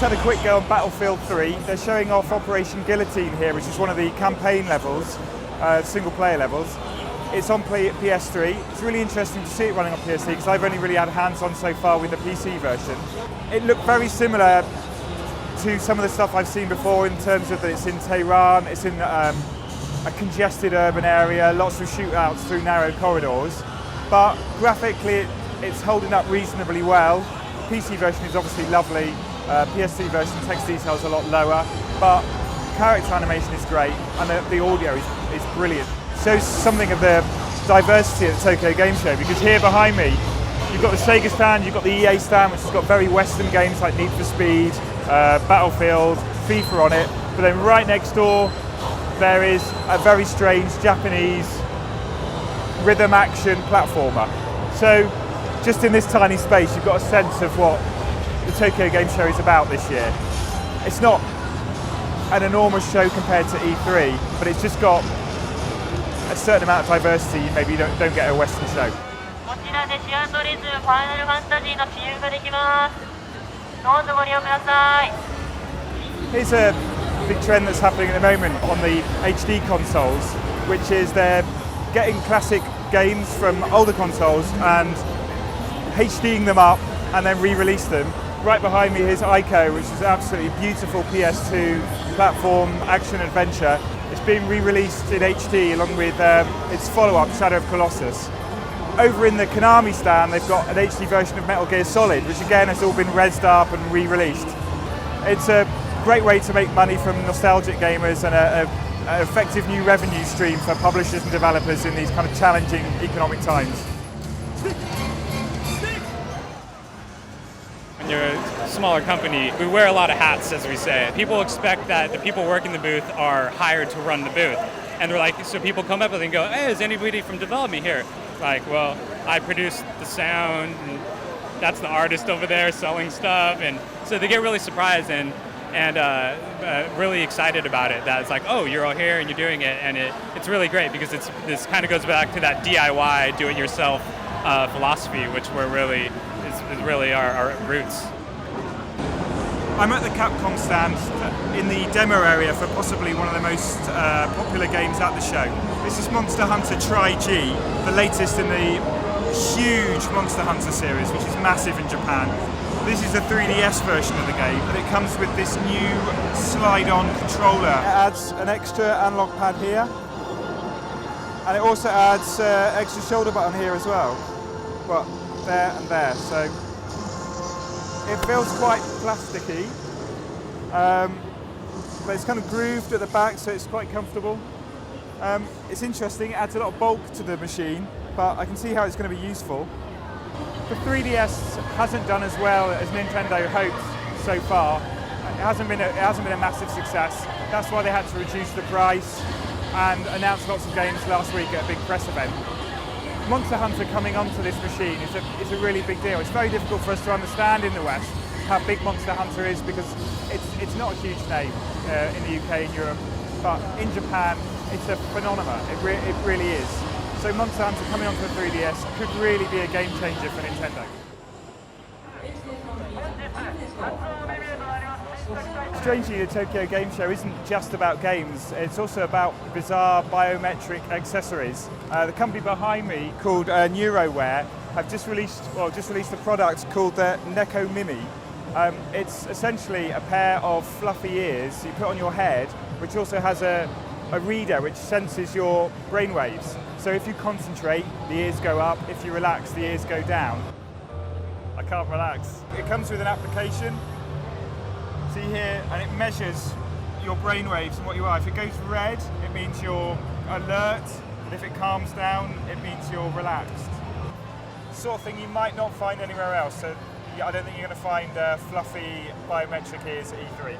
just had a quick go on Battlefield 3. They're showing off Operation Guillotine here, which is one of the campaign levels, single player levels. It's on PS3. It's really interesting to see it running on PS3 because I've only really had hands-on so far with the PC version. It looked very similar to some of the stuff I've seen before in terms of that it's in Tehran, it's in a congested urban area, lots of shootouts through narrow corridors. But graphically, it's holding up reasonably well. The PC version is obviously lovely. PS3 version text detail is a lot lower, but character animation is great, and the audio is brilliant. Shows something of the diversity at the Tokyo Game Show, because here behind me, you've got the Sega stand, you've got the EA stand, which has got very Western games like Need for Speed, Battlefield, FIFA on it, but then right next door, there is a very strange Japanese rhythm action platformer. So just in this tiny space, you've got a sense of what the Tokyo Game Show is about this year. It's not an enormous show compared to E3, but it's just got a certain amount of diversity you maybe don't get at a Western show. Here's a big trend that's happening at the moment on the HD consoles, which is they're getting classic games from older consoles and HDing them up and then re-release them. Right behind me is Ico, which is an absolutely beautiful PS2 platform action adventure. It's being re-released in HD along with its follow-up, Shadow of Colossus. Over in the Konami stand, they've got an HD version of Metal Gear Solid, which again has all been rezzed up and re-released. It's a great way to make money from nostalgic gamers and an effective new revenue stream for publishers and developers in these kind of challenging economic times. When you're a smaller company, we wear a lot of hats, as we say. People expect that the people working the booth are hired to run the booth. And they're like, so people come up and go, hey, is anybody from development here? Like, well, I produce the sound, and that's the artist over there selling stuff. And so they get really surprised and really excited about it. That it's like, oh, you're all here and you're doing it. And it's really great because this kind of goes back to that DIY, do-it-yourself philosophy, which is really our roots. I'm at the Capcom stand in the demo area for possibly one of the most popular games at the show. This is Monster Hunter Tri-G, the latest in the huge Monster Hunter series, which is massive in Japan. This is the 3DS version of the game, and it comes with this new slide-on controller. It adds an extra analog pad here, and it also adds extra shoulder button here as well. Well, there and there, so it feels quite plasticky, but it's kind of grooved at the back, so it's quite comfortable. It's interesting, it adds a lot of bulk to the machine, but I can see how it's going to be useful. The 3DS hasn't done as well as Nintendo hoped so far. It hasn't been a massive success. That's why they had to reduce the price and announce lots of games last week at a big press event. Monster Hunter coming onto this machine is a really big deal. It's very difficult for us to understand in the West how big Monster Hunter is because it's not a huge name in the UK and Europe, but in Japan it's a phenomenon. It really is. So Monster Hunter coming onto the 3DS could really be a game changer for Nintendo. Strangely, the Tokyo Game Show isn't just about games, it's also about bizarre biometric accessories. The company behind me, called Neuroware, have just released a product called the Neko Mimi. It's essentially a pair of fluffy ears you put on your head, which also has a reader which senses your brainwaves. So if you concentrate, the ears go up, if you relax, the ears go down. I can't relax. It comes with an application. See here, and it measures your brainwaves and what you are. If it goes red, it means you're alert, and if it calms down, it means you're relaxed. Sort of thing you might not find anywhere else, so I don't think you're going to find fluffy biometric ears at E3.